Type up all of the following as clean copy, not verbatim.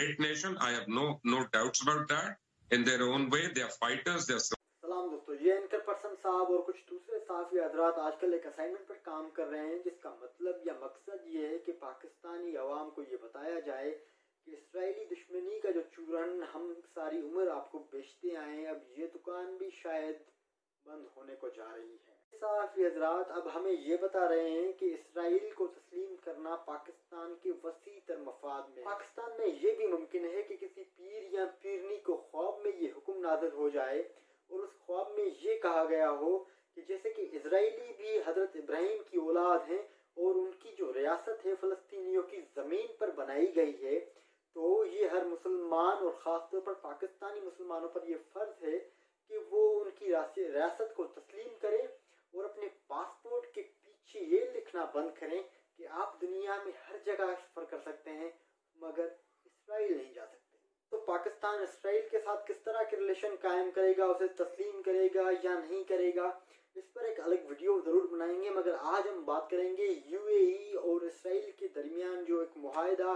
great nation. I have no doubts about that. In their own way, they are fighters. They are. सलाम दोस्तों, ये anchor person साहब और कुछ दूसरे साफी हजरात आजकल एक असाइनमेंट पर काम कर रहे हैं, जिसका मतलब या मकसद ये है कि पाकिस्तानी अवाम को ये बताया जाए कि इसराइली दुश्मनी का जो चूरन हम सारी उम्र आपको बेचते आए हैं, अब ये दुकान भी शायद बंद होने को जा रही है। साफी हजरात अब हमें ये बता रहे हैं कि इसराइल को तस्लीम करना पाकिस्तान के वसी तर मफाद में। पाकिस्तान में ये भी मुमकिन है कि किसी पीर या पीरनी को ख्वाब में ये हुक्म नाज़िल हो जाए और उस ख्वाब में ये कहा गया हो कि जैसे कि इजराइली भी हजरत इब्राहिम की औलाद हैं और उनकी जो रियासत है फ़लस्तीनियों की ज़मीन पर बनाई गई है, तो ये हर मुसलमान और ख़ास तौर पर पाकिस्तानी मुसलमानों पर यह फ़र्ज़ है कि वो उनकी रियासत को तस्लीम करें और अपने पासपोर्ट के पीछे ये लिखना बंद करें कि आप दुनिया में हर जगह सफ़र कर सकते हैं मगर इसराइल नहीं जा सकते। तो पाकिस्तान इसराइल के साथ किस तरह के रिलेशन कायम करेगा, उसे तस्लीम करेगा या नहीं करेगा, इस पर एक अलग वीडियो ज़रूर बनाएंगे। मगर आज हम बात करेंगे यूएई और इसराइल के दरमियान जो एक मुआहदा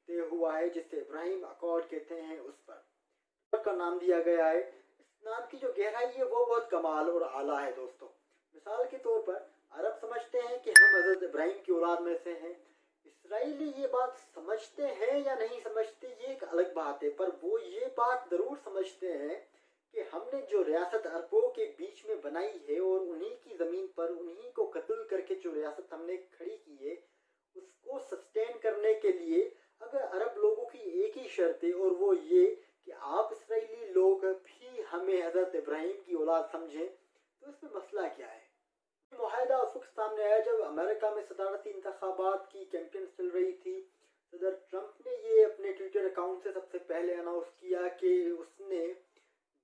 तय हुआ है जिसे इब्राहिम अकॉर्ड कहते हैं, उस पर का नाम दिया गया है। इस नाम की जो गहराई है वो बहुत कमाल और आला है दोस्तों। मिसाल के तौर पर अरब समझते हैं कि हम हज़रत इब्राहिम की औलाद में से हैं। इसराइली ये बात समझते हैं या नहीं समझते ये एक अलग बात है, पर वो ये बात ज़रूर समझते हैं कि हमने जो रियासत अरबों के बीच में बनाई है और उन्हीं की ज़मीन पर उन्हीं को कत्ल करके जो रियासत हमने खड़ी की है, उसको सस्टेन करने के लिए अगर अरब लोगों की एक ही शर्त है और वो ये कि आप इसराइली लोग भी हमें हज़रत इब्राहिम की औलाद समझें, तो इसमें मसला क्या है। मुआहदा उस वक्त सामने आया जब अमेरिका में सदारती इंतखाबात की कैंपेन चल रही थी। सदर ट्रंप ने ये अपने ट्विटर अकाउंट से सबसे पहले अनाउंस किया कि उसने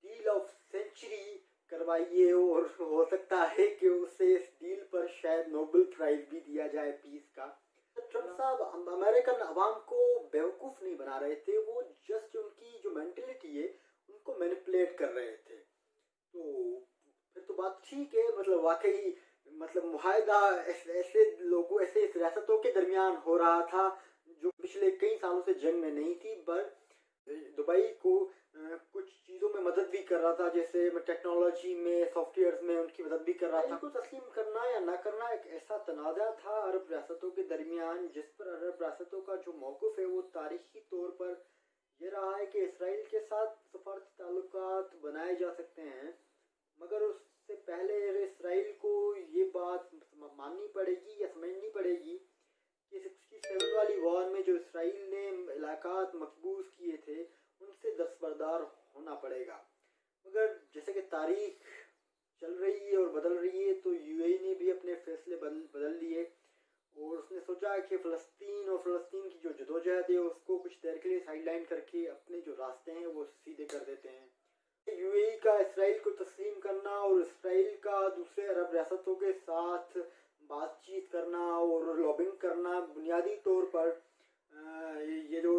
डील ऑफ सेंचुरी करवाई है और हो सकता है कि उसे इस डील पर शायद नोबेल प्राइज भी दिया जाए पीस का। ट्रंप साहब अमेरिकन अवाम को बेवकूफ़ नहीं बना रहे थे, वो जस्ट उनकी जो मेंटलिटी है उनको मैनिपुलेट कर रहे थे। तो फिर तो बात ठीक है, मतलब वाकई मतलब मुआहदा ऐसे लोगों ऐसे इस रियासतों के दरमियान हो रहा था जो पिछले कई सालों से जंग में नहीं थी, पर दुबई को कुछ चीज़ों में मदद भी कर रहा था, जैसे टेक्नोलॉजी में, सॉफ्टवेयर्स में उनकी मदद भी कर रहा था। को तस्लीम करना या ना करना एक ऐसा तनाज़ा था अरब रियासतों के दरमियान, जिस पर अरब रियासतों का जो मौक़िफ़ है वो तारीख़ी तौर पर यह रहा है कि इसराइल के साथ सफारती ताल्लुकात बनाए जा सकते हैं, मगर उससे पहले इसराइल को ये बात माननी पड़ेगी या समझनी पड़ेगी कि 67 वाली वॉर में जो इसराइल ने इलाकात मकबूज किए थे उनसे दस्तबरदार होना पड़ेगा। मगर जैसे कि तारीख चल रही है और बदल रही है, तो यूएई ने भी अपने फैसले बदल लिए और उसने सोचा कि फ़लस्तीन और फ़लस्तीन की जो जदोजहद है उसको कुछ देर के लिए साइडलाइन करके अपने जो रास्ते हैं वो सीधे कर देते हैं। यूएई का इसराइल को तस्लीम करना और इसराइल का दूसरे अरब रियासतों के साथ बातचीत करना और लॉबिंग करना बुनियादी तौर पर ये जो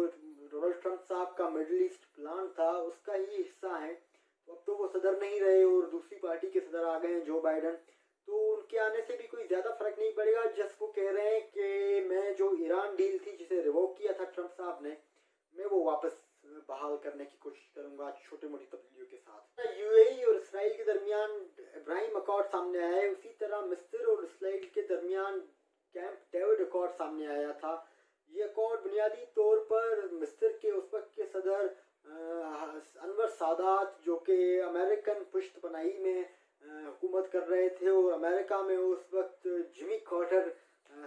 डोनाल्ड ट्रंप साहब का मिडिल ईस्ट प्लान था उसका ही हिस्सा है। तो अब तो वो सदर नहीं रहे और दूसरी पार्टी के सदर आ गए हैं, जो बाइडन, तो उनके आने से भी कोई ज़्यादा फ़र्क नहीं पड़ेगा। जस्ट वो कह रहे हैं कि मैं जो ईरान डील थी जिसे रिवोक किया था ट्रंप साहब ने, मैं वो वापस बहाल करने की कोशिश करूंगा छोटी मोटी तब्दीलियों के साथ। यूएई और इसराइल के दरमियान इब्राहिम अकॉर्ड सामने आया है, उसी तरह मिस्र और इसराइल के दरमियान कैंप डेविड अकॉर्ड सामने आया था। ये अकॉर्ड बुनियादी तौर पर मिस्र के उस वक्त के सदर अनवर सादात, जो कि अमेरिकन पुश्तपनाही में हुकूमत कर रहे थे, और अमेरिका में उस वक्त जिमी कार्टर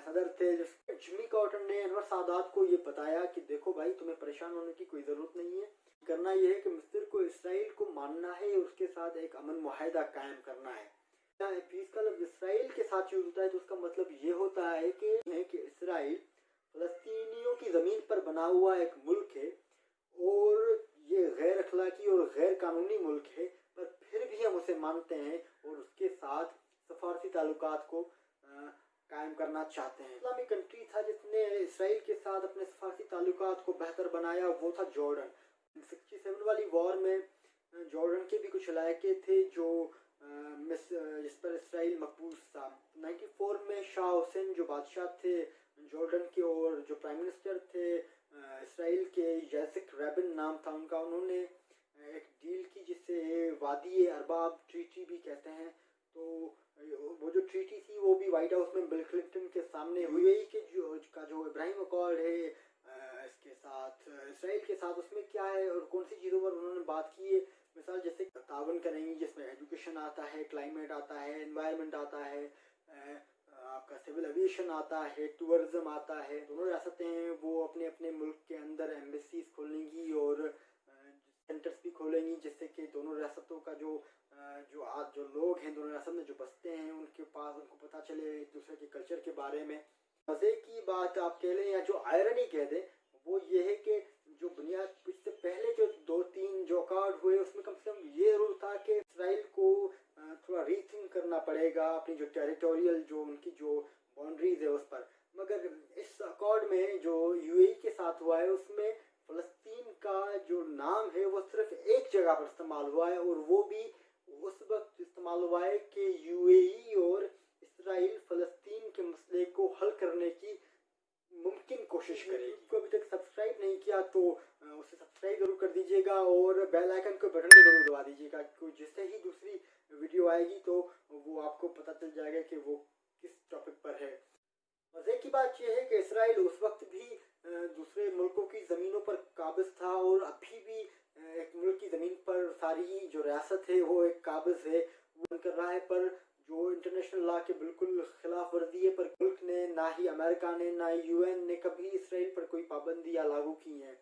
सदर थे। जिमी कार्टर ने अनवर सादात को ये बताया कि देखो भाई, तुम्हें परेशान होने की कोई ज़रूरत नहीं है, करना यह है कि मिस्र को इसराइल को मानना है और उसके साथ एक अमन मुआहदा कायम करना है। पीस का लफ्ज़ इसराइल के साथ यूज़ होता है तो उसका मतलब ये होता है कि इसराइल फ़लस्तीनियों की ज़मीन पर बना हुआ एक मुल्क है और ये गैर अखलाकी और गैर कानूनी मुल्क है, पर फिर भी हम उसे मानते हैं और उसके साथ सफारती ताल्लुकात को कायम करना चाहते हैं। इस्लामी कंट्री था जिसने इसराइल के साथ अपने सफारती ताल्लुकात को बेहतर बनाया, वो था जॉर्डन। 67 वाली वॉर में जॉर्डन के भी कुछ इलाके थे जो जिस पर इसराइल मकबूज था। 94 में शाह हुसैन जो बादशाह थे जॉर्डन के और जो प्राइम मिनिस्टर थे इसराइल के यासिक नाम था उनका, उन्होंने एक डील की जिसे वादी अरबाब ट्रीटी भी कहते हैं। तो वो जो ट्रीटी थी वो भी वाइट हाउस में बिल क्लिंटन के सामने यूएई के जो इब्राहिम अकॉर्ड है इसके साथ इसराइल के साथ, उसमें क्या है और कौन सी चीज़ों पर उन्होंने बात की है। मिसाल जैसे तावन करेंगी जिसमें एजुकेशन आता है, क्लाइमेट आता है, एनवायरनमेंट आता है, आपका सिविल एविएशन आता है, टूरिज्म आता है। दोनों रियासतें हैं वो अपने अपने मुल्क के अंदर एम्बेसीज खोलेंगी और सेंटर्स भी खोलेंगी, जिससे कि दोनों रियासतों का जो लोग हैं दोनों रियासत में जो बसते हैं उनके पास उनको पता चले एक दूसरे के कल्चर के बारे में। मज़े की बात आप कह लें या जो आयरनी कह दें वो ये है कि जो बुनियाद इससे पहले जो 2-3 जो अकॉर्ड हुए उसमें कम से कम ये रूल था कि इसराइल को थोड़ा रीथिंक करना पड़ेगा अपनी जो टेरिटोरियल जो उनकी जो बाउंड्रीज है उस पर। मगर इस अकॉर्ड में जो यूएई के साथ हुआ है उसमें फ़लस्तीन का जो नाम है वो सिर्फ एक जगह पर इस्तेमाल हुआ है, और वो भी उस वक्त इस्तेमाल हुआ है कि यूएई और इसराइल फ़लस्तीन के मसले को हल करने की मुमकिन कोशिश करेगी। को अभी तक सब्सक्राइब नहीं किया तो उसे सब्सक्राइब जरूर कर दीजिएगा और बेल आइकन के बटन को जरूर दबा दीजिएगा, क्योंकि जिससे ही दूसरी वीडियो आएगी तो वो आपको पता चल जाएगा कि वो किस टॉपिक पर है। मज़े की बात यह है कि इसराइल उस वक्त भी दूसरे मुल्कों की ज़मीनों पर काबिज था और अभी भी एक मुल्क की ज़मीन पर सारी जो रियासत है वो एक काबिज है वो कर रहा है, पर जो इंटरनेशनल लॉ के बिल्कुल खिलाफ वर्जी है। पर मुल्क ने ना ही अमेरिका ने ना यूएन ने कभी इसराइल पर कोई पाबंदियाँ लागू की हैं।